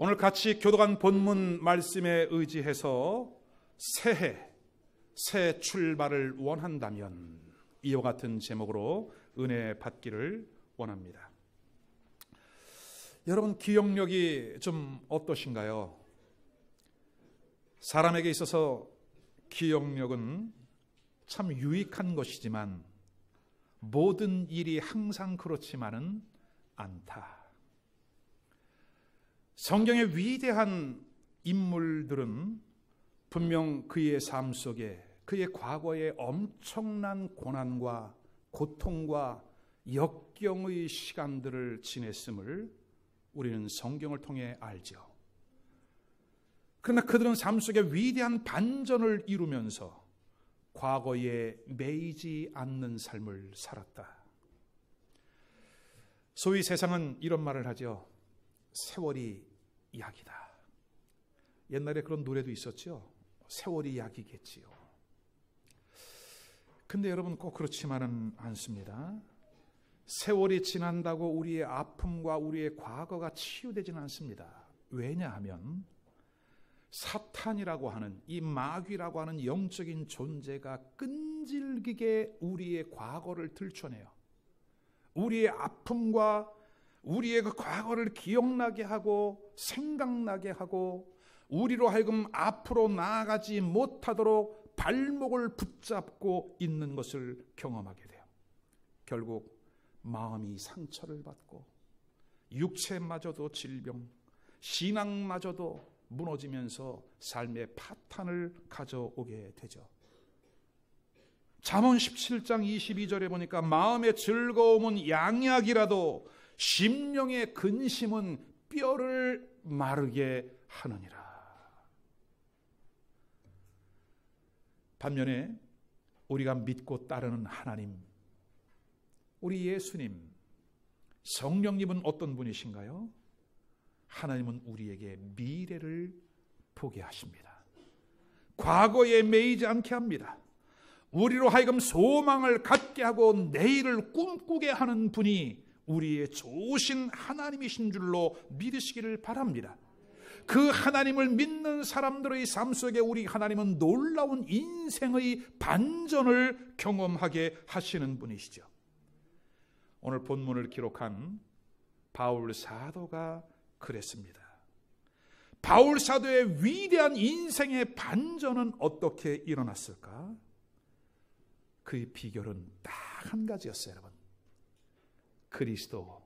오늘 같이 교독한 본문 말씀에 의지해서 새해, 새 출발을 원한다면 이와 같은 제목으로 은혜 받기를 원합니다. 여러분, 기억력이 좀 어떠신가요? 사람에게 있어서 기억력은 참 유익한 것이지만 모든 일이 항상 그렇지만은 않다. 성경의 위대한 인물들은 분명 그의 삶 속에 그의 과거의 엄청난 고난과 고통과 역경의 시간들을 지냈음을 우리는 성경을 통해 알죠. 그러나 그들은 삶 속에 위대한 반전을 이루면서 과거에 매이지 않는 삶을 살았다. 소위 세상은 이런 말을 하죠. 세월이 약이다. 옛날에 그런 노래도 있었죠. 세월이 약이겠지요. 근데 여러분, 꼭 그렇지만은 않습니다. 세월이 지난다고 우리의 아픔과 우리의 과거가 치유되지는 않습니다. 왜냐하면 사탄이라고 하는, 이 마귀라고 하는 영적인 존재가 끈질기게 우리의 과거를 들춰내요. 우리의 아픔과 우리의 그 과거를 기억나게 하고 생각나게 하고 우리로 하여금 앞으로 나아가지 못하도록 발목을 붙잡고 있는 것을 경험하게 돼요. 결국 마음이 상처를 받고 육체마저도 질병, 신앙마저도 무너지면서 삶의 파탄을 가져오게 되죠. 잠언 17장 22절에 보니까 마음의 즐거움은 양약이라도 심령의 근심은 뼈를 마르게 하느니라. 반면에 우리가 믿고 따르는 하나님, 우리 예수님, 성령님은 어떤 분이신가요? 하나님은 우리에게 미래를 보게 하십니다. 과거에 매이지 않게 합니다. 우리로 하여금 소망을 갖게 하고 내일을 꿈꾸게 하는 분이 우리의 좋으신 하나님이신 줄로 믿으시기를 바랍니다. 그 하나님을 믿는 사람들의 삶 속에 우리 하나님은 놀라운 인생의 반전을 경험하게 하시는 분이시죠. 오늘 본문을 기록한 바울 사도가 그랬습니다. 바울 사도의 위대한 인생의 반전은 어떻게 일어났을까? 그의 비결은 딱 한 가지였어요, 여러분. 그리스도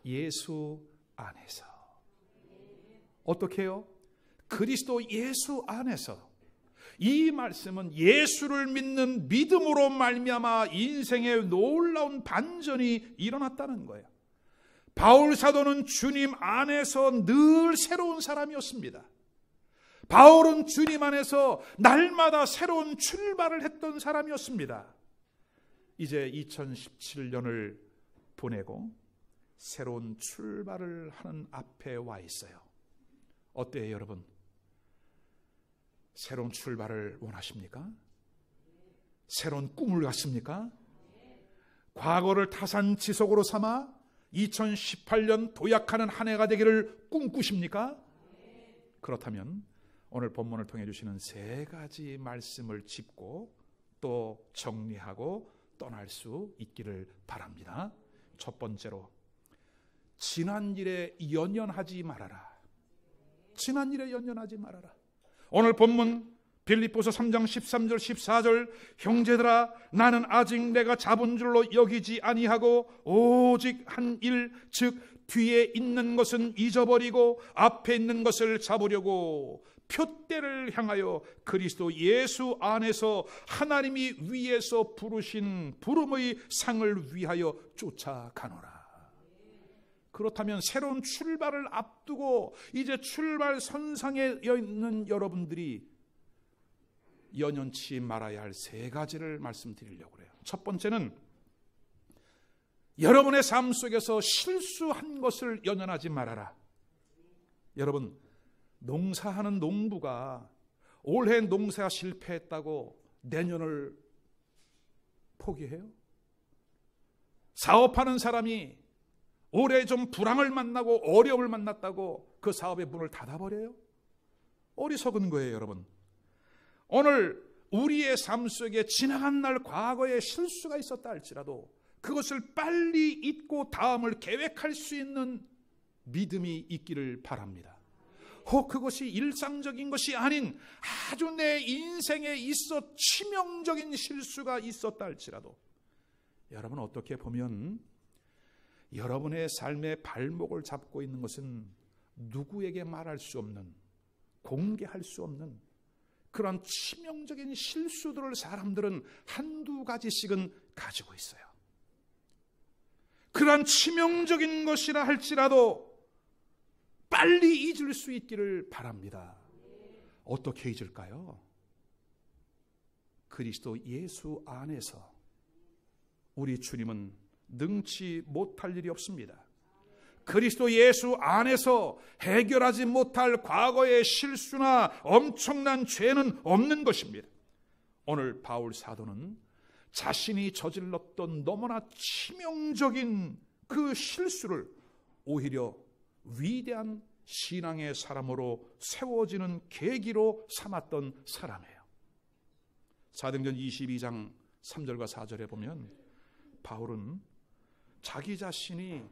예수 안에서. 어떻게 해요? 그리스도 예수 안에서. 이 말씀은 예수를 믿는 믿음으로 말미암아 인생의 놀라운 반전이 일어났다는 거예요. 바울 사도는 주님 안에서 늘 새로운 사람이었습니다. 바울은 주님 안에서 날마다 새로운 출발을 했던 사람이었습니다. 이제 2017년을 보내고 새로운 출발을 하는 앞에 와 있어요. 어때요, 여러분? 새로운 출발을 원하십니까? 새로운 꿈을 갖습니까? 과거를 타산지석으로 삼아 2018년 도약하는 한 해가 되기를 꿈꾸십니까? 그렇다면 오늘 본문을 통해 주시는 세 가지 말씀을 짚고 또 정리하고 떠날 수 있기를 바랍니다. 첫 번째로, 지난 일에 연연하지 말아라. 지난 일에 연연하지 말아라. 오늘 본문 빌립보서 3장 13절 14절, 형제들아 나는 아직 내가 잡은 줄로 여기지 아니하고 오직 한 일, 즉 뒤에 있는 것은 잊어버리고 앞에 있는 것을 잡으려고 표대를 향하여 그리스도 예수 안에서 하나님이 위에서 부르신 부름의 상을 위하여 쫓아가노라. 그렇다면 새로운 출발을 앞두고 이제 출발 선상에 있는 여러분들이 연연치 말아야 할 세 가지를 말씀드리려고 해요. 첫 번째는 여러분의 삶 속에서 실수한 것을 연연하지 말아라. 여러분, 농사하는 농부가 올해 농사가 실패했다고 내년을 포기해요? 사업하는 사람이 올해 좀 불황을 만나고 어려움을 만났다고 그 사업의 문을 닫아버려요? 어리석은 거예요, 여러분. 오늘 우리의 삶 속에 지나간 날 과거에 실수가 있었다 할지라도 그것을 빨리 잊고 다음을 계획할 수 있는 믿음이 있기를 바랍니다. 혹 그것이 일상적인 것이 아닌 아주 내 인생에 있어 치명적인 실수가 있었다 할지라도 여러분, 어떻게 보면 여러분의 삶의 발목을 잡고 있는 것은 누구에게 말할 수 없는, 공개할 수 없는 그런 치명적인 실수들을 사람들은 한두 가지씩은 가지고 있어요. 그런 치명적인 것이라 할지라도 빨리 잊을 수 있기를 바랍니다. 어떻게 잊을까요? 그리스도 예수 안에서 우리 주님은 능치 못할 일이 없습니다. 그리스도 예수 안에서 해결하지 못할 과거의 실수나 엄청난 죄는 없는 것입니다. 오늘 바울 사도는 자신이 저질렀던 너무나 치명적인 그 실수를 오히려 위대한 신앙의 사람으로 세워지는 계기로 삼았던 사람이에요. 사도행전 22장 3절과 4절에 보면 바울은 자기 자신이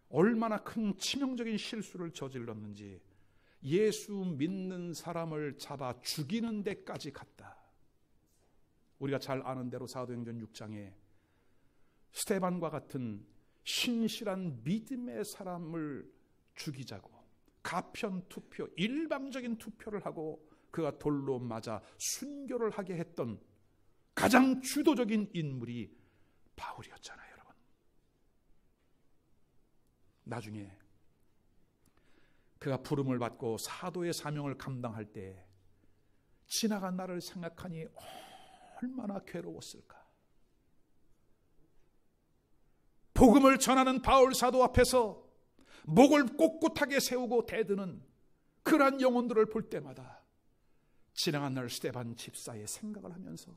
얼마나 큰 치명적인 실수를 저질렀는지 예수 믿는 사람을 잡아 죽이는 데까지 갔다. 우리가 잘 아는 대로 사도행전 6장에 스데반과 같은 신실한 믿음의 사람을 죽이자고 가편투표, 일방적인 투표를 하고 그가 돌로 맞아 순교를 하게 했던 가장 주도적인 인물이 바울이었잖아요, 여러분. 나중에 그가 부름을 받고 사도의 사명을 감당할 때 지나간 날을 생각하니 얼마나 괴로웠을까. 복음을 전하는 바울 사도 앞에서 목을 꼿꼿하게 세우고 대드는 그러한 영혼들을 볼 때마다 지나간 날 스데반 집사의 생각을 하면서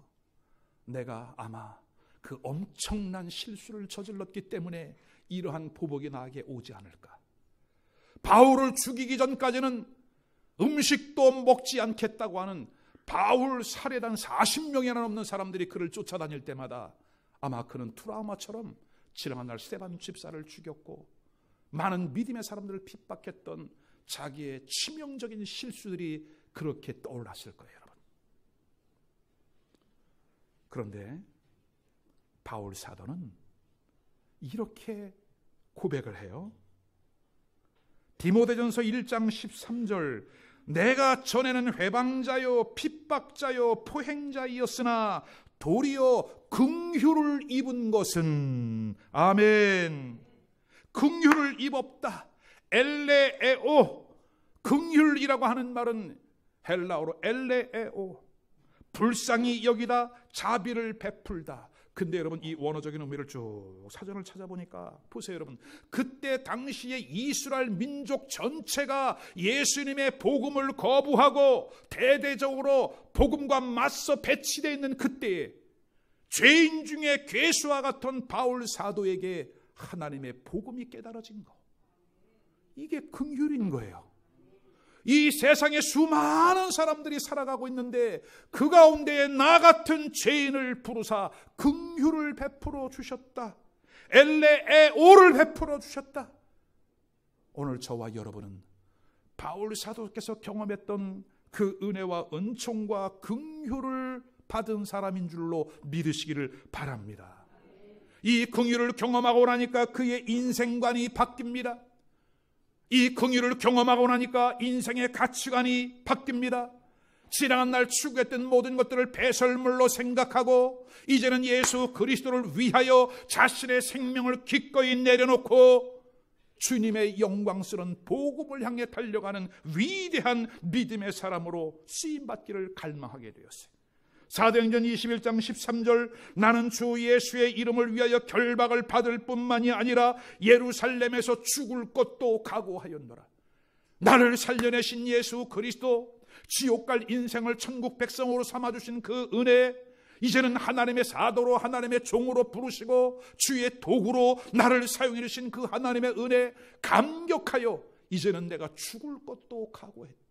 내가 아마 그 엄청난 실수를 저질렀기 때문에 이러한 보복이 나에게 오지 않을까. 바울을 죽이기 전까지는 음식도 먹지 않겠다고 하는 바울 살해단 40명이나 넘는 사람들이 그를 쫓아다닐 때마다 아마 그는 트라우마처럼 지나간 날 스데반 집사를 죽였고 많은 믿음의 사람들을 핍박했던 자기의 치명적인 실수들이 그렇게 떠올랐을 거예요, 여러분. 그런데 바울 사도는 이렇게 고백을 해요. 디모데전서 1장 13절 내가 전에는 회방자요 핍박자요 포행자이었으나 도리어 긍휼을 입은 것은 아멘. 긍휼을 입었다. 엘레에오. 긍휼이라고 하는 말은 헬라어로 엘레에오. 불쌍히 여기다, 자비를 베풀다. 근데 여러분 이 원어적인 의미를 쭉 사전을 찾아보니까 보세요, 여러분. 그때 당시에 이스라엘 민족 전체가 예수님의 복음을 거부하고 대대적으로 복음과 맞서 배치되어 있는 그때에 죄인 중에 괴수와 같은 바울 사도에게 하나님의 복음이 깨달아진 거. 이게 긍휼인 거예요. 이 세상에 수많은 사람들이 살아가고 있는데 그 가운데에 나 같은 죄인을 부르사 긍휼을 베풀어 주셨다. 엘레에오를 베풀어 주셨다. 오늘 저와 여러분은 바울 사도께서 경험했던 그 은혜와 은총과 긍휼을 받은 사람인 줄로 믿으시기를 바랍니다. 이 긍휼을 경험하고 나니까 그의 인생관이 바뀝니다. 이 긍휼을 경험하고 나니까 인생의 가치관이 바뀝니다. 지나간 날 추구했던 모든 것들을 배설물로 생각하고 이제는 예수 그리스도를 위하여 자신의 생명을 기꺼이 내려놓고 주님의 영광스러운 복음을 향해 달려가는 위대한 믿음의 사람으로 쓰임받기를 갈망하게 되었어요. 사도행전 21장 13절 나는 주 예수의 이름을 위하여 결박을 받을 뿐만이 아니라 예루살렘에서 죽을 것도 각오하였노라. 나를 살려내신 예수 그리스도, 지옥 갈 인생을 천국 백성으로 삼아주신 그 은혜, 이제는 하나님의 사도로 하나님의 종으로 부르시고 주의 도구로 나를 사용해 주신 그 하나님의 은혜에 감격하여 이제는 내가 죽을 것도 각오했다.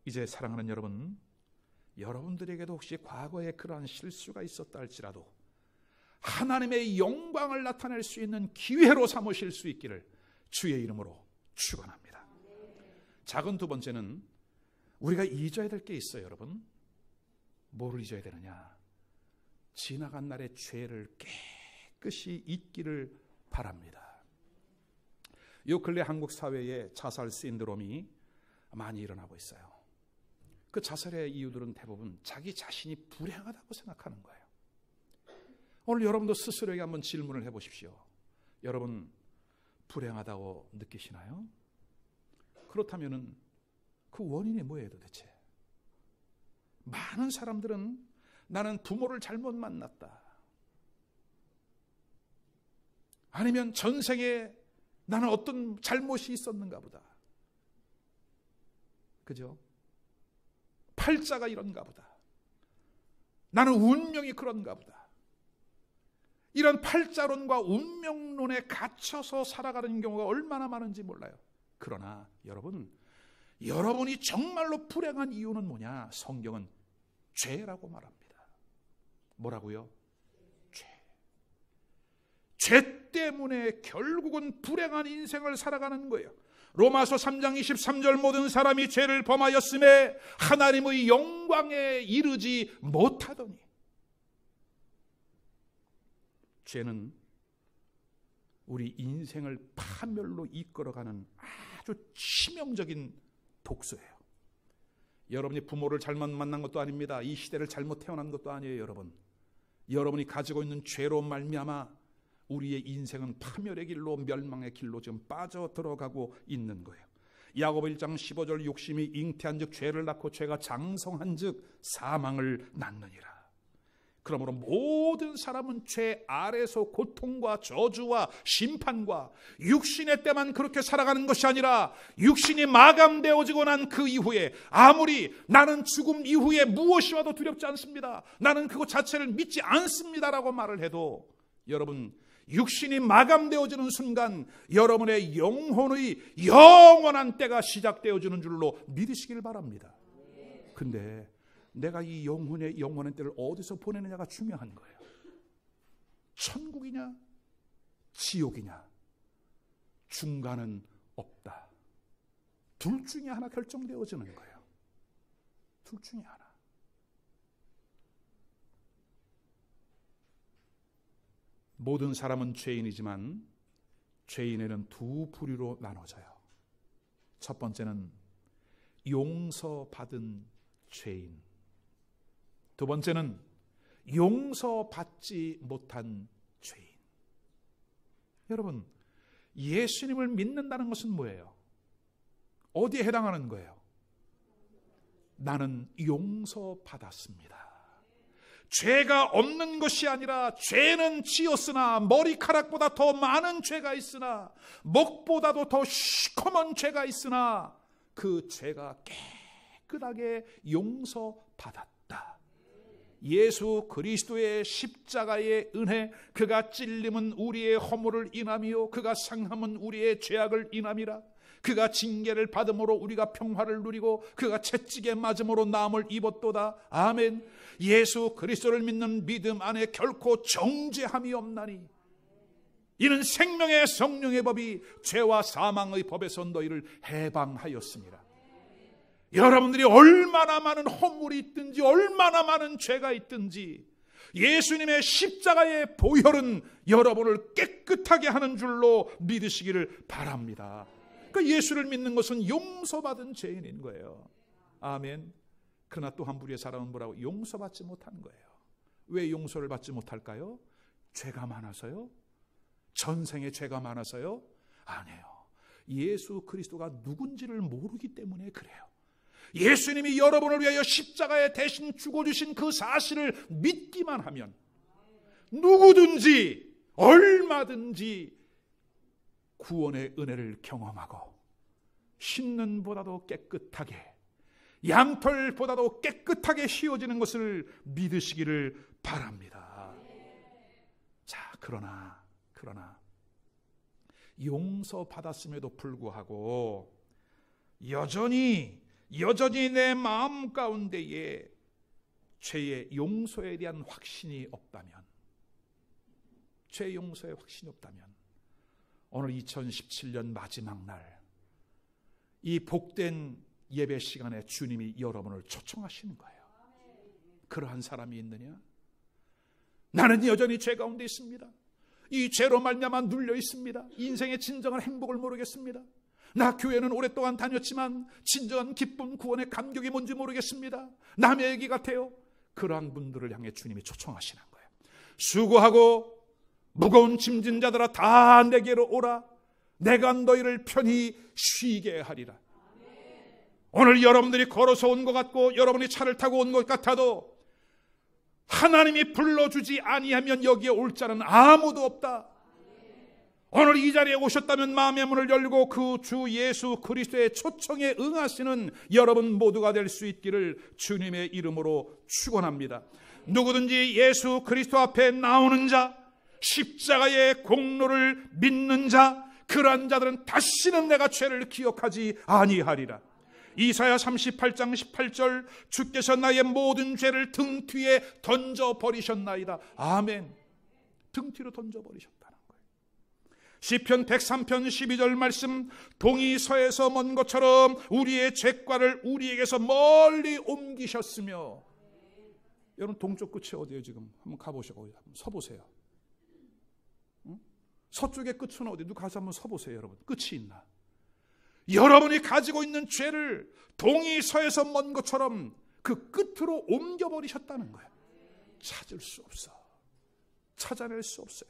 이제 사랑하는 여러분, 여러분들에게도 혹시 과거에 그러한 실수가 있었다 할지라도 하나님의 영광을 나타낼 수 있는 기회로 삼으실 수 있기를 주의 이름으로 축원합니다. 작은 두 번째는 우리가 잊어야 될 게 있어요. 여러분, 뭐를 잊어야 되느냐? 지나간 날의 죄를 깨끗이 잊기를 바랍니다. 요 근래 한국 사회에 자살 신드롬이 많이 일어나고 있어요. 그 자살의 이유들은 대부분 자기 자신이 불행하다고 생각하는 거예요. 오늘 여러분도 스스로에게 한번 질문을 해보십시오. 여러분, 불행하다고 느끼시나요? 그렇다면 그 원인이 뭐예요 도대체? 많은 사람들은 나는 부모를 잘못 만났다, 아니면 전생에 나는 어떤 잘못이 있었는가 보다, 그죠? 팔자가 이런가 보다, 나는 운명이 그런가 보다, 이런 팔자론과 운명론에 갇혀서 살아가는 경우가 얼마나 많은지 몰라요. 그러나 여러분이 정말로 불행한 이유는 뭐냐? 성경은 죄라고 말합니다. 뭐라고요? 죄 때문에 결국은 불행한 인생을 살아가는 거예요. 로마서 3장 23절 모든 사람이 죄를 범하였음에 하나님의 영광에 이르지 못하더니. 죄는 우리 인생을 파멸로 이끌어가는 아주 치명적인 독소예요. 여러분이 부모를 잘못 만난 것도 아닙니다. 이 시대를 잘못 태어난 것도 아니에요. 여러분이 가지고 있는 죄로 말미암아 우리의 인생은 파멸의 길로, 멸망의 길로 지금 빠져들어가고 있는 거예요. 야고보 1장 15절 욕심이 잉태한 즉 죄를 낳고 죄가 장성한 즉 사망을 낳느니라. 그러므로 모든 사람은 죄 아래서 고통과 저주와 심판과 육신의 때만 그렇게 살아가는 것이 아니라 육신이 마감되어지고 난 그 이후에 아무리 나는 죽음 이후에 무엇이 와도 두렵지 않습니다, 나는 그것 자체를 믿지 않습니다라고 말을 해도 여러분, 육신이 마감되어지는 순간 여러분의 영혼의 영원한 때가 시작되어지는 줄로 믿으시길 바랍니다. 근데 내가 이 영혼의 때를 어디서 보내느냐가 중요한 거예요. 천국이냐 지옥이냐, 중간은 없다. 둘 중에 하나 결정되어지는 거예요. 둘 중에 하나. 모든 사람은 죄인이지만 죄인에는 두 부류로 나눠져요. 첫 번째는 용서받은 죄인, 두 번째는 용서받지 못한 죄인. 여러분, 예수님을 믿는다는 것은 뭐예요? 어디에 해당하는 거예요? 나는 용서받았습니다. 죄가 없는 것이 아니라 죄는 지었으나 머리카락보다 더 많은 죄가 있으나 목보다도 더 시커먼 죄가 있으나 그 죄가 깨끗하게 용서받았다. 예수 그리스도의 십자가의 은혜, 그가 찔림은 우리의 허물을 인함이요 그가 상함은 우리의 죄악을 인함이라. 그가 징계를 받음으로 우리가 평화를 누리고 그가 채찍에 맞음으로 나음을 입었도다. 아멘. 예수 그리스도를 믿는 믿음 안에 결코 정죄함이 없나니 이는 생명의 성령의 법이 죄와 사망의 법에서 너희를 해방하였습니다. 여러분들이 얼마나 많은 허물이 있든지 얼마나 많은 죄가 있든지 예수님의 십자가의 보혈은 여러분을 깨끗하게 하는 줄로 믿으시기를 바랍니다. 그러니까 예수를 믿는 것은 용서받은 죄인인 거예요. 아멘. 그러나 또 한 부류의 사람은 뭐라고? 용서받지 못한 거예요. 왜 용서를 받지 못할까요? 죄가 많아서요? 전생에 죄가 많아서요? 아니에요. 예수 그리스도가 누군지를 모르기 때문에 그래요. 예수님이 여러분을 위하여 십자가에 대신 죽어주신 그 사실을 믿기만 하면 누구든지 얼마든지 구원의 은혜를 경험하고 신는 보다도 깨끗하게, 양털보다도 깨끗하게 휘어지는 것을 믿으시기를 바랍니다. 자, 그러나 용서받았음에도 불구하고 여전히 내 마음 가운데에 죄의 용서에 대한 확신이 없다면, 죄 용서의 확신이 없다면 오늘 2017년 마지막 날 이 복된 예배 시간에 주님이 여러분을 초청하시는 거예요. 그러한 사람이 있느냐? 나는 여전히 죄 가운데 있습니다. 이 죄로 말미암아 눌려 있습니다. 인생의 진정한 행복을 모르겠습니다. 나 교회는 오랫동안 다녔지만 진정한 기쁨, 구원의 감격이 뭔지 모르겠습니다. 남의 얘기 같아요. 그러한 분들을 향해 주님이 초청하시는 거예요. 수고하고 무거운 짐진 자들아 다 내게로 오라. 내가 너희를 편히 쉬게 하리라. 오늘 여러분들이 걸어서 온 것 같고 여러분이 차를 타고 온 것 같아도 하나님이 불러주지 아니하면 여기에 올 자는 아무도 없다. 오늘 이 자리에 오셨다면 마음의 문을 열고 그 주 예수 그리스도의 초청에 응하시는 여러분 모두가 될 수 있기를 주님의 이름으로 축원합니다. 누구든지 예수 그리스도 앞에 나오는 자, 십자가의 공로를 믿는 자, 그러한 자들은 다시는 내가 죄를 기억하지 아니하리라. 이사야 38장 18절, 주께서 나의 모든 죄를 등 뒤에 던져버리셨나이다. 아멘. 등 뒤로 던져버리셨다는 거예요. 시편 103편 12절 말씀, 동이 서에서 먼 것처럼 우리의 죄과를 우리에게서 멀리 옮기셨으며. 여러분 동쪽 끝이 어디예요? 지금 한번 가보시고 한번 서보세요. 서쪽의 끝은 어디? 누가 가서 한번 서보세요. 여러분 끝이 있나? 여러분이 가지고 있는 죄를 동이 서에서 먼 것처럼 그 끝으로 옮겨버리셨다는 거예요. 찾을 수 없어. 찾아낼 수 없어요.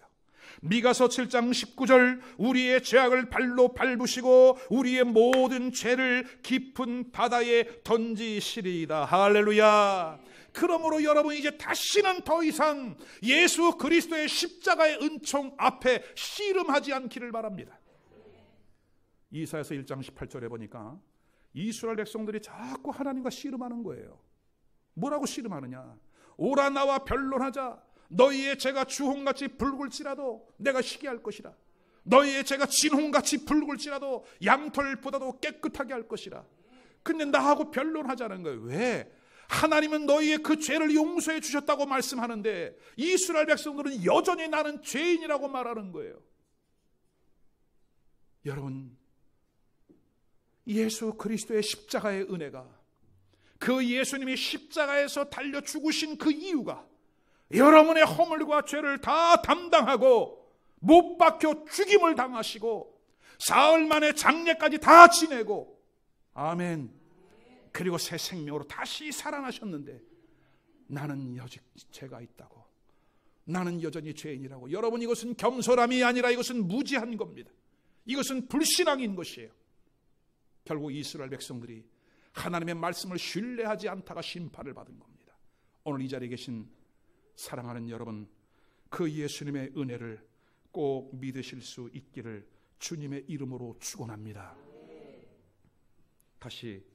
미가서 7장 19절, 우리의 죄악을 발로 밟으시고 우리의 모든 죄를 깊은 바다에 던지시리이다. 할렐루야. 그러므로 여러분 이제 다시는 더 이상 예수 그리스도의 십자가의 은총 앞에 씨름하지 않기를 바랍니다. 이사야서 1장 18절에 보니까 이스라엘 백성들이 자꾸 하나님과 씨름하는 거예요. 뭐라고 씨름하느냐? 오라 나와 변론하자. 너희의 죄가 주홍같이 붉을지라도 내가 희게 할 것이라. 너희의 죄가 진홍같이 붉을지라도 양털보다도 깨끗하게 할 것이라. 근데 나하고 변론하자는 거예요. 왜? 하나님은 너희의 그 죄를 용서해 주셨다고 말씀하는데 이스라엘 백성들은 여전히 나는 죄인이라고 말하는 거예요. 여러분, 예수 그리스도의 십자가의 은혜가, 그 예수님이 십자가에서 달려 죽으신 그 이유가 여러분의 허물과 죄를 다 담당하고 못 박혀 죽임을 당하시고 사흘 만에 장례까지 다 지내고, 아멘, 그리고 새 생명으로 다시 살아나셨는데 나는 여직 죄가 있다고, 나는 여전히 죄인이라고. 여러분, 이것은 겸손함이 아니라 이것은 무지한 겁니다. 이것은 불신앙인 것이에요. 결국 이스라엘 백성들이 하나님의 말씀을 신뢰하지 않다가 심판을 받은 겁니다. 오늘 이 자리에 계신 사랑하는 여러분, 그 예수님의 은혜를 꼭 믿으실 수 있기를 주님의 이름으로 축원합니다. 다시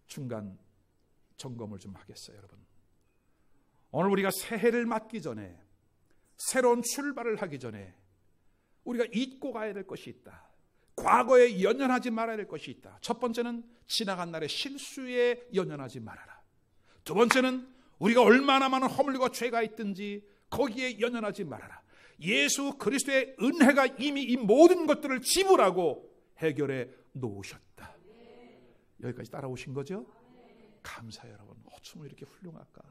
중간 점검을 좀 하겠어요. 여러분, 오늘 우리가 새해를 맞기 전에, 새로운 출발을 하기 전에 우리가 잊고 가야 될 것이 있다. 과거에 연연하지 말아야 될 것이 있다. 첫 번째는 지나간 날의 실수에 연연하지 말아라. 두 번째는 우리가 얼마나 많은 허물과 죄가 있든지 거기에 연연하지 말아라. 예수 그리스도의 은혜가 이미 이 모든 것들을 지불하고 해결해 놓으셨다. 여기까지 따라오신 거죠? 감사해요. 여러분, 어쩜 이렇게 훌륭할까.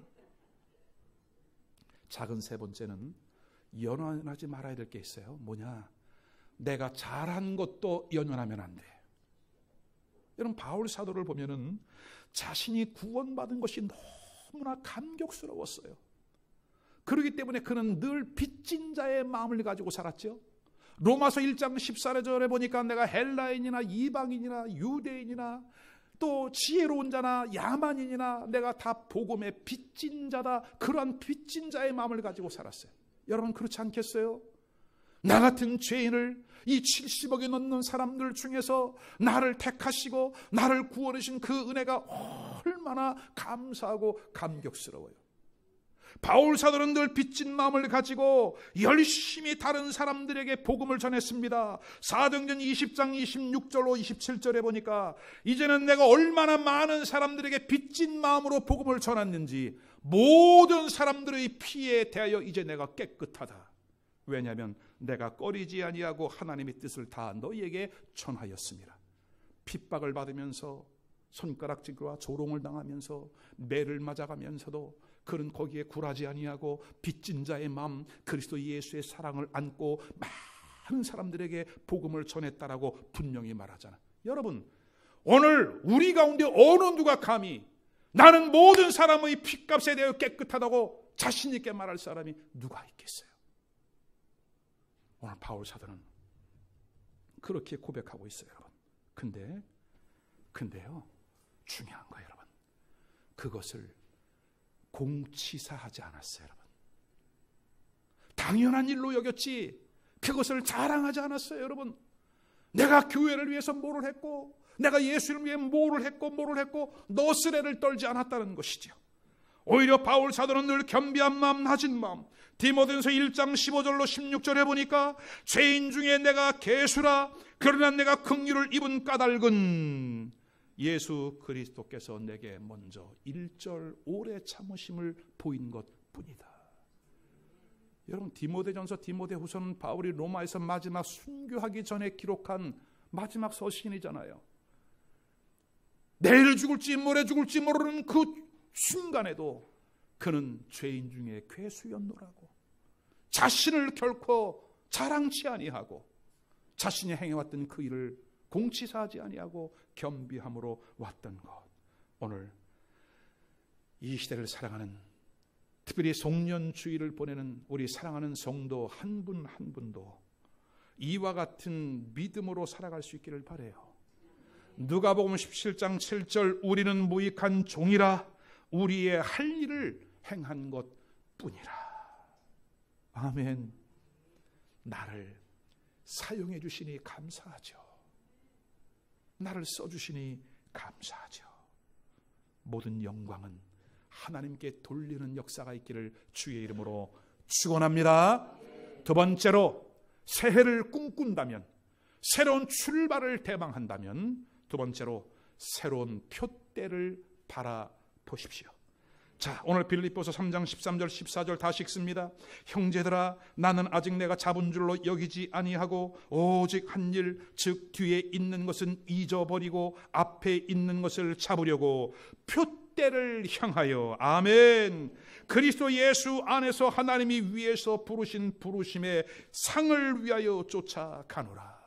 작은 세 번째는 연연하지 말아야 될 게 있어요. 뭐냐? 내가 잘한 것도 연연하면 안 돼. 여러분, 바울 사도를 보면은 자신이 구원받은 것이 너무나 감격스러웠어요. 그렇기 때문에 그는 늘 빚진 자의 마음을 가지고 살았죠. 로마서 1장 14절에 보니까 내가 헬라인이나 이방인이나 유대인이나 또 지혜로운 자나 야만인이나 내가 다 복음의 빚진 자다. 그러한 빚진 자의 마음을 가지고 살았어요. 여러분, 그렇지 않겠어요? 나 같은 죄인을 이 70억이 넘는 사람들 중에서 나를 택하시고 나를 구원하신 그 은혜가 얼마나 감사하고 감격스러워요. 바울 사도는 늘 빚진 마음을 가지고 열심히 다른 사람들에게 복음을 전했습니다. 사도행전 20장 26절로 27절에 보니까 이제는 내가 얼마나 많은 사람들에게 빚진 마음으로 복음을 전했는지 모든 사람들의 피에 대하여 이제 내가 깨끗하다. 왜냐하면 내가 꺼리지 아니하고 하나님의 뜻을 다 너희에게 전하였습니다. 핍박을 받으면서 손가락질과 조롱을 당하면서 매를 맞아가면서도 그는 거기에 굴하지 아니하고 빚진 자의 마음, 그리스도 예수의 사랑을 안고 많은 사람들에게 복음을 전했다라고 분명히 말하잖아. 여러분, 오늘 우리 가운데 어느 누가 감히 나는 모든 사람의 핏값에 대하여 깨끗하다고 자신 있게 말할 사람이 누가 있겠어요? 오늘 바울 사도는 그렇게 고백하고 있어요, 여러분. 근데요, 중요한 거예요, 여러분. 그것을 공치사하지 않았어요, 여러분. 당연한 일로 여겼지 그것을 자랑하지 않았어요, 여러분. 내가 교회를 위해서 뭐를 했고, 내가 예수를 위해 뭐를 했고 너스레를 떨지 않았다는 것이죠. 오히려 바울 사도는 늘 겸비한 마음, 낮은 마음. 디모데전서 1장 15절로 16절에 보니까 죄인 중에 내가 개수라, 그러나 내가 긍휼을 입은 까닭은 예수 그리스도께서 내게 먼저 1절 오래 참으심을 보인 것뿐이다. 여러분, 디모데전서, 디모데후서는 바울이 로마에서 마지막 순교하기 전에 기록한 마지막 서신이잖아요. 내일 죽을지 모레 죽을지 모르는 그 순간에도 그는 죄인 중에 괴수였노라고, 자신을 결코 자랑치 아니하고 자신이 행해왔던 그 일을 공치사하지 아니하고 겸비함으로 왔던 것. 오늘 이 시대를 사랑하는, 특별히 송년주의를 보내는 우리 사랑하는 성도 한 분 한 분도 이와 같은 믿음으로 살아갈 수 있기를 바라요. 누가복음 17장 7절, 우리는 무익한 종이라 우리의 할 일을 행한 것뿐이라. 아멘. 나를 사용해 주시니 감사하죠. 나를 써주시니 감사하죠. 모든 영광은 하나님께 돌리는 역사가 있기를 주의 이름으로 축원합니다. 두 번째로, 새해를 꿈꾼다면, 새로운 출발을 대망한다면, 두 번째로 새로운 표대를 바라보십시오. 자, 오늘 빌립보서 3장 13절 14절 다시 읽습니다. 형제들아, 나는 아직 내가 잡은 줄로 여기지 아니하고 오직 한 일, 즉 뒤에 있는 것은 잊어버리고 앞에 있는 것을 잡으려고 표대를 향하여, 아멘, 그리스도 예수 안에서 하나님이 위에서 부르신 부르심의 상을 위하여 쫓아가노라.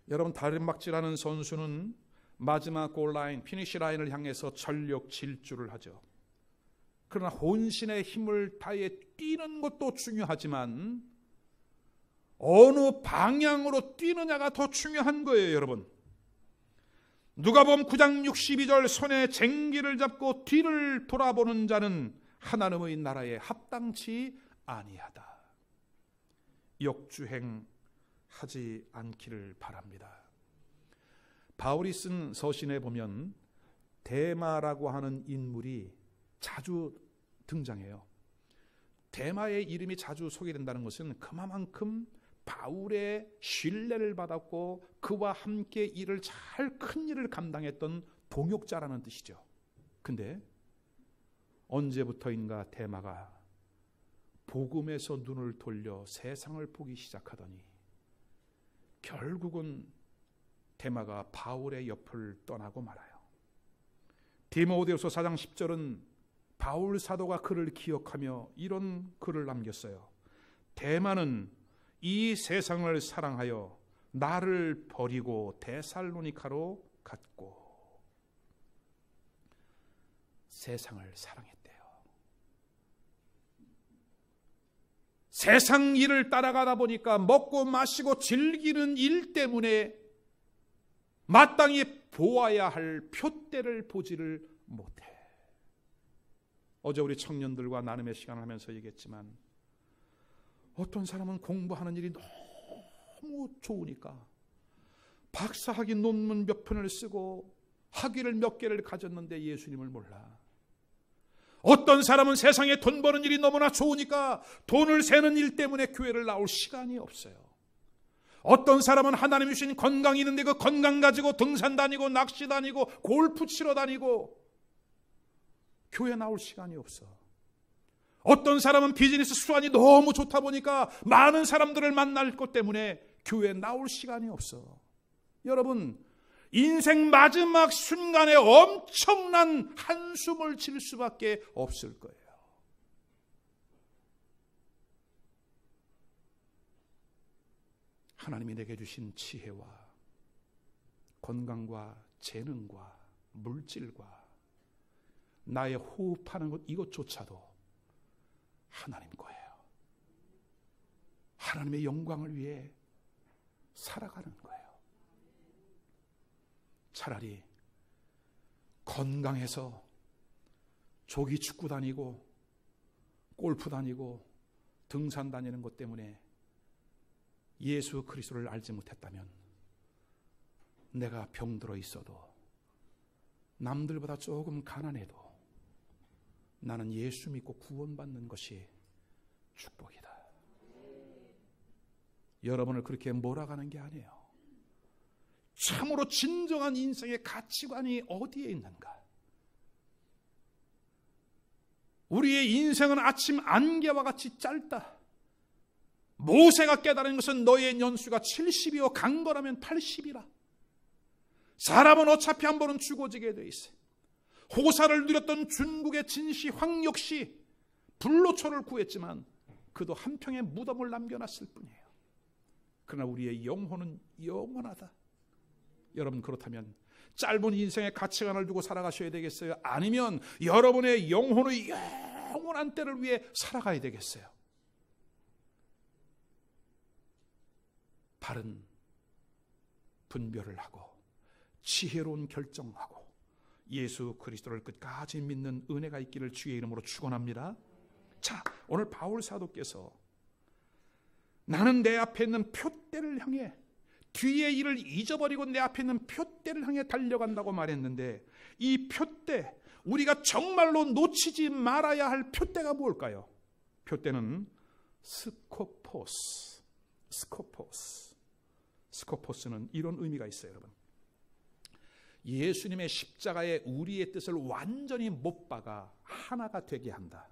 여러분, 다림막질하는 선수는 마지막 골라인, 피니시 라인을 향해서 전력 질주를 하죠. 그러나 혼신의 힘을 다해 뛰는 것도 중요하지만 어느 방향으로 뛰느냐가 더 중요한 거예요, 여러분. 누가복음 9장 62절, 손에 쟁기를 잡고 뒤를 돌아보는 자는 하나님의 나라에 합당치 아니하다. 역주행하지 않기를 바랍니다. 바울이 쓴 서신에 보면 데마라고 하는 인물이 자주 등장해요. 데마의 이름이 자주 소개된다는 것은 그만큼 바울의 신뢰를 받았고 그와 함께 일을 잘 큰 일을 감당했던 동역자라는 뜻이죠. 근데 언제부터인가 데마가 복음에서 눈을 돌려 세상을 보기 시작하더니 결국은 데마가 바울의 옆을 떠나고 말아요. 디모데후서 4장 10절은 바울 사도가 그를 기억하며 이런 글을 남겼어요. 데마는 이 세상을 사랑하여 나를 버리고 데살로니가로 갔고. 세상을 사랑했대요. 세상 일을 따라가다 보니까 먹고 마시고 즐기는 일 때문에 마땅히 보아야 할 표대를 보지를 못해. 어제 우리 청년들과 나눔의 시간을 하면서 얘기했지만 어떤 사람은 공부하는 일이 너무 좋으니까 박사학위 논문 몇 편을 쓰고 학위를 몇 개를 가졌는데 예수님을 몰라. 어떤 사람은 세상에 돈 버는 일이 너무나 좋으니까 돈을 세는 일 때문에 교회를 나올 시간이 없어요. 어떤 사람은 하나님이 주신 건강이 있는데 그 건강 가지고 등산 다니고 낚시 다니고 골프 치러 다니고 교회 나올 시간이 없어. 어떤 사람은 비즈니스 수완이 너무 좋다 보니까 많은 사람들을 만날 것 때문에 교회에 나올 시간이 없어. 여러분, 인생 마지막 순간에 엄청난 한숨을 칠 수밖에 없을 거예요. 하나님이 내게 주신 지혜와 건강과 재능과 물질과 나의 호흡하는 것, 이것조차도 하나님 거예요. 하나님의 영광을 위해 살아가는 거예요. 차라리 건강해서 조기 축구 다니고 골프 다니고 등산 다니는 것 때문에 예수 그리스도를 알지 못했다면 내가 병들어 있어도 남들보다 조금 가난해도 나는 예수 믿고 구원받는 것이 축복이다. 여러분을 그렇게 몰아가는 게 아니에요. 참으로 진정한 인생의 가치관이 어디에 있는가? 우리의 인생은 아침 안개와 같이 짧다. 모세가 깨달은 것은 너의 연수가 70이요 강건하면 80이라. 사람은 어차피 한 번은 죽어지게 돼 있어요. 호사를 누렸던 중국의 진시 황 역시 불로초를 구했지만 그도 한평의 무덤을 남겨놨을 뿐이에요. 그러나 우리의 영혼은 영원하다. 여러분, 그렇다면 짧은 인생의 가치관을 두고 살아가셔야 되겠어요? 아니면 여러분의 영혼의 영원한 때를 위해 살아가야 되겠어요? 바른 분별을 하고 지혜로운 결정하고 예수 그리스도를 끝까지 믿는 은혜가 있기를 주의 이름으로 축원합니다. 자, 오늘 바울 사도께서 나는 내 앞에 있는 표대를 향해, 뒤의 일을 잊어버리고 내 앞에 있는 표대를 향해 달려간다고 말했는데, 이 표대, 우리가 정말로 놓치지 말아야 할 표대가 뭘까요? 표대는 스코포스. 스코포스는 이런 의미가 있어요, 여러분. 예수님의 십자가에 우리의 뜻을 완전히 못 박아 하나가 되게 한다.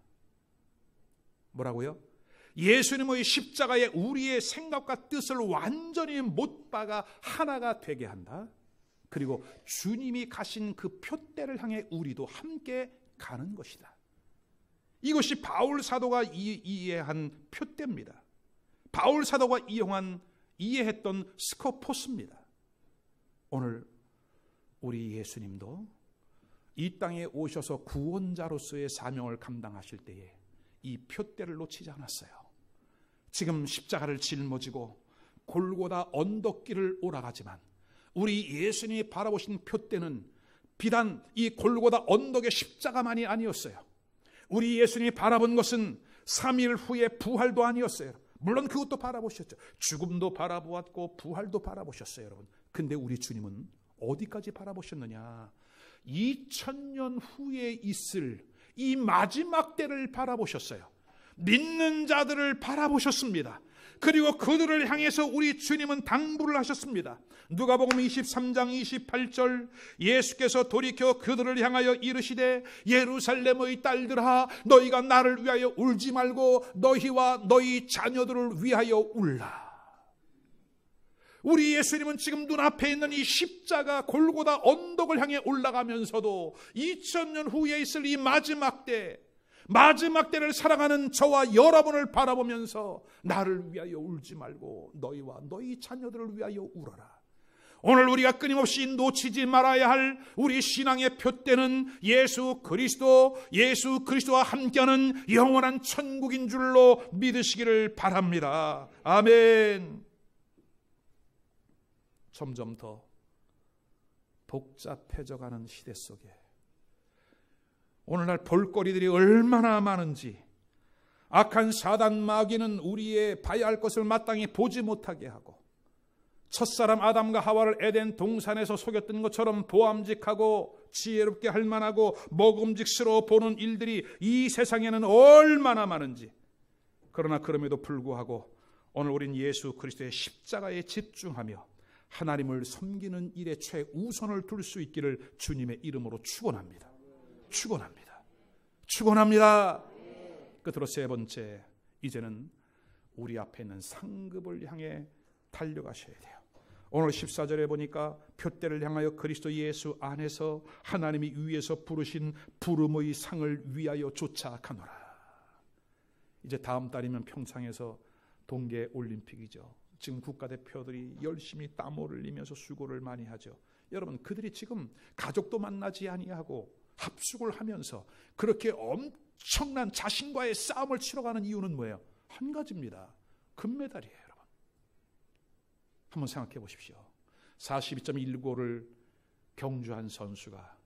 뭐라고요? 예수님의 십자가에 우리의 생각과 뜻을 완전히 못 박아 하나가 되게 한다. 그리고 주님이 가신 그 표대를 향해 우리도 함께 가는 것이다. 이것이 바울 사도가 이해한 표대입니다. 바울 사도가 이해했던 스코포스입니다. 오늘 우리 예수님도 이 땅에 오셔서 구원자로서의 사명을 감당하실 때에 이 표대를 놓치지 않았어요. 지금 십자가를 짊어지고 골고다 언덕길을 올라가지만 우리 예수님이 바라보신 표대는 비단 이 골고다 언덕의 십자가만이 아니었어요. 우리 예수님이 바라본 것은 3일 후의 부활도 아니었어요. 물론 그것도 바라보셨죠. 죽음도 바라보았고 부활도 바라보셨어요, 여러분. 근데 우리 주님은 어디까지 바라보셨느냐? 2000년 후에 있을 이 마지막 때를 바라보셨어요. 믿는 자들을 바라보셨습니다. 그리고 그들을 향해서 우리 주님은 당부를 하셨습니다. 누가복음 23장 28절, 예수께서 돌이켜 그들을 향하여 이르시되 예루살렘의 딸들아, 너희가 나를 위하여 울지 말고 너희와 너희 자녀들을 위하여 울라. 우리 예수님은 지금 눈앞에 있는 이 십자가 골고다 언덕을 향해 올라가면서도 2000년 후에 있을 이 마지막 때를 살아가는 저와 여러분을 바라보면서 나를 위하여 울지 말고 너희와 너희 자녀들을 위하여 울어라. 오늘 우리가 끊임없이 놓치지 말아야 할 우리 신앙의 표대는 예수 그리스도와 함께하는 영원한 천국인 줄로 믿으시기를 바랍니다. 아멘. 점점 더 복잡해져가는 시대 속에 오늘날 볼거리들이 얼마나 많은지, 악한 사단 마귀는 우리의 봐야 할 것을 마땅히 보지 못하게 하고, 첫사람 아담과 하와를 에덴 동산에서 속였던 것처럼 보암직하고 지혜롭게 할 만하고 먹음직스러워 보는 일들이 이 세상에는 얼마나 많은지, 그러나 그럼에도 불구하고 오늘 우린 예수 그리스도의 십자가에 집중하며 하나님을 섬기는 일에 최우선을 둘 수 있기를 주님의 이름으로 축원합니다. 축원합니다. 축원합니다. 끝으로 세 번째, 이제는 우리 앞에 있는 상급을 향해 달려가셔야 돼요. 오늘 14절에 보니까 표대를 향하여 그리스도 예수 안에서 하나님이 위에서 부르신 부름의 상을 위하여 쫓아가노라. 이제 다음 달이면 평창에서 동계 올림픽이죠. 지금 국가대표들이 열심히 땀을 흘리면서 수고를 많이 하죠. 여러분, 그들이 지금 가족도 만나지 아니하고 합숙을 하면서 그렇게 엄청난 자신과의 싸움을 치러가는 이유는 뭐예요? 한 가지입니다. 금메달이에요. 여러분, 한번 생각해 보십시오. 42.195를 경주한 선수가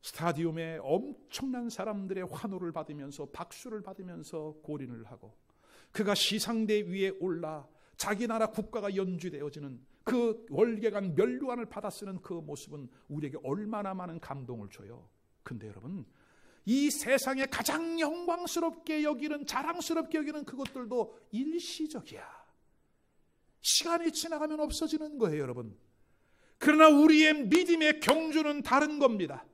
스타디움에 엄청난 사람들의 환호를 받으면서 박수를 받으면서 고린을 하고, 그가 시상대 위에 올라 자기 나라 국가가 연주되어지는 그 월계관 면류관을 받아 쓰는 그 모습은 우리에게 얼마나 많은 감동을 줘요. 근데 여러분, 이 세상에 가장 영광스럽게 여기는, 자랑스럽게 여기는 그것들도 일시적이야. 시간이 지나가면 없어지는 거예요, 여러분. 그러나 우리의 믿음의 경주는 다른 겁니다.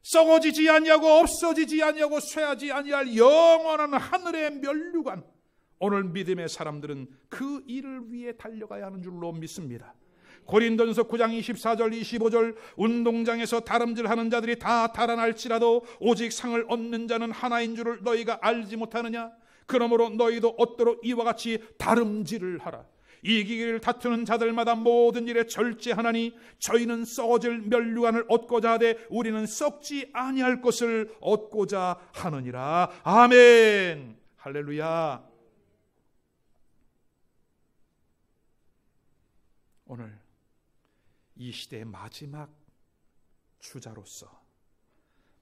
썩어지지 아니하고 없어지지 아니하고 쇠하지 아니할 영원한 하늘의 면류관. 오늘 믿음의 사람들은 그 일을 위해 달려가야 하는 줄로 믿습니다. 고린도전서 9장 24절 25절 운동장에서 다름질하는 자들이 다 달아날지라도 오직 상을 얻는 자는 하나인 줄을 너희가 알지 못하느냐? 그러므로 너희도 얻도록 이와 같이 다름질을 하라. 이기기를 다투는 자들마다 모든 일에 절제하나니 저희는 썩어질 면류관을 얻고자 하되 우리는 썩지 아니할 것을 얻고자 하느니라. 아멘. 할렐루야. 오늘 이 시대의 마지막 주자로서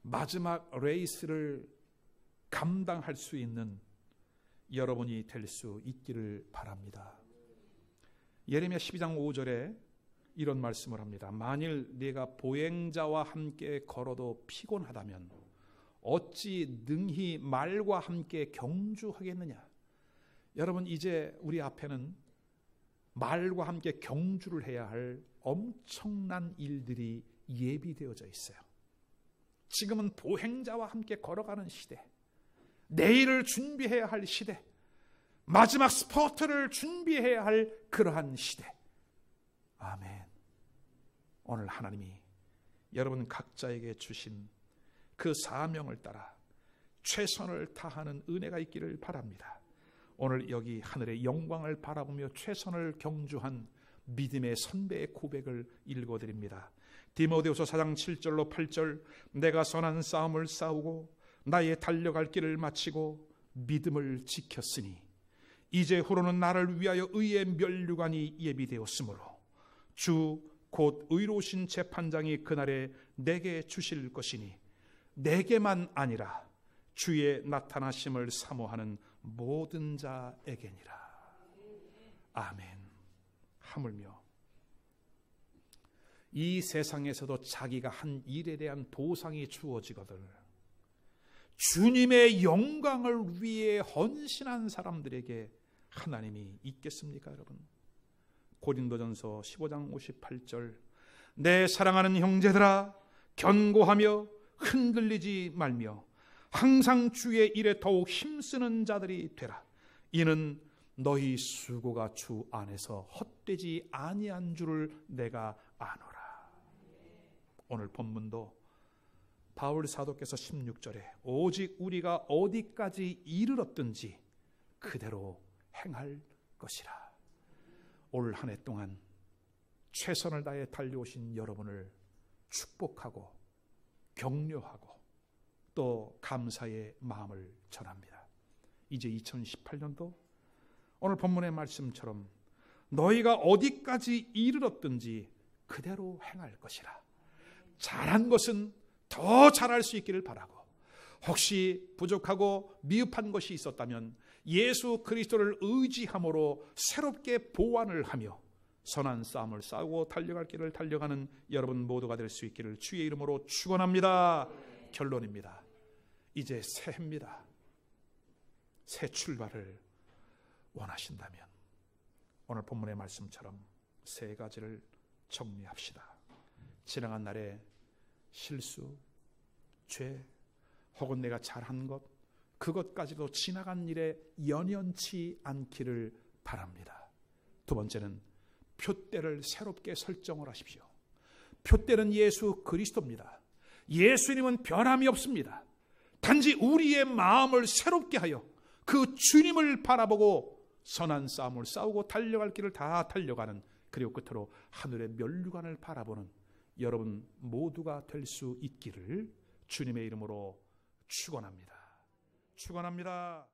마지막 레이스를 감당할 수 있는 여러분이 될 수 있기를 바랍니다. 예레미야 12장 5절에 이런 말씀을 합니다. 만일 네가 보행자와 함께 걸어도 피곤하다면 어찌 능히 말과 함께 경주하겠느냐. 여러분, 이제 우리 앞에는 말과 함께 경주를 해야 할 엄청난 일들이 예비되어져 있어요. 지금은 보행자와 함께 걸어가는 시대, 내일을 준비해야 할 시대, 마지막 스포트를 준비해야 할 그러한 시대. 아멘. 오늘 하나님이 여러분 각자에게 주신 그 사명을 따라 최선을 다하는 은혜가 있기를 바랍니다. 오늘 여기 하늘의 영광을 바라보며 최선을 경주한 믿음의 선배의 고백을 읽어드립니다. 디모데후서 4장 7절로 8절 내가 선한 싸움을 싸우고 나의 달려갈 길을 마치고 믿음을 지켰으니 이제후로는 나를 위하여 의의 면류관이 예비되었으므로 주 곧 의로우신 재판장이 그날에 내게 주실 것이니 내게만 아니라 주의 나타나심을 사모하는 모든 자에게니라. 아멘. 하물며 이 세상에서도 자기가 한 일에 대한 보상이 주어지거든 주님의 영광을 위해 헌신한 사람들에게 하나님이 있겠습니까, 여러분? 고린도전서 15장 58절 내 사랑하는 형제들아 견고하며 흔들리지 말며 항상 주의 일에 더욱 힘쓰는 자들이 되라. 이는 너희 수고가 주 안에서 헛되지 아니한 줄을 내가 아노라. 오늘 본문도 바울 사도께서 16절에 오직 우리가 어디까지 이르렀든지 그대로 행할 것이라. 올 한 해 동안 최선을 다해 달려오신 여러분을 축복하고 격려하고 또 감사의 마음을 전합니다. 이제 2018년도 오늘 본문의 말씀처럼 너희가 어디까지 이르렀든지 그대로 행할 것이라. 잘한 것은 더 잘할 수 있기를 바라고 혹시 부족하고 미흡한 것이 있었다면 예수 그리스도를 의지함으로 새롭게 보완을 하며 선한 싸움을 싸우고 달려갈 길을 달려가는 여러분 모두가 될 수 있기를 주의 이름으로 축원합니다. 결론입니다. 이제 새해입니다. 새 출발을 원하신다면 오늘 본문의 말씀처럼 세 가지를 정리합시다. 지나간 날의 실수, 죄, 혹은 내가 잘한 것, 그것까지도 지나간 일에 연연치 않기를 바랍니다. 두 번째는 표대를 새롭게 설정을 하십시오. 표대는 예수 그리스도입니다. 예수님은 변함이 없습니다. 단지 우리의 마음을 새롭게 하여 그 주님을 바라보고 선한 싸움을 싸우고 달려갈 길을 다 달려가는, 그리고 끝으로 하늘의 면류관을 바라보는 여러분 모두가 될 수 있기를 주님의 이름으로 축원합니다. 축원합니다.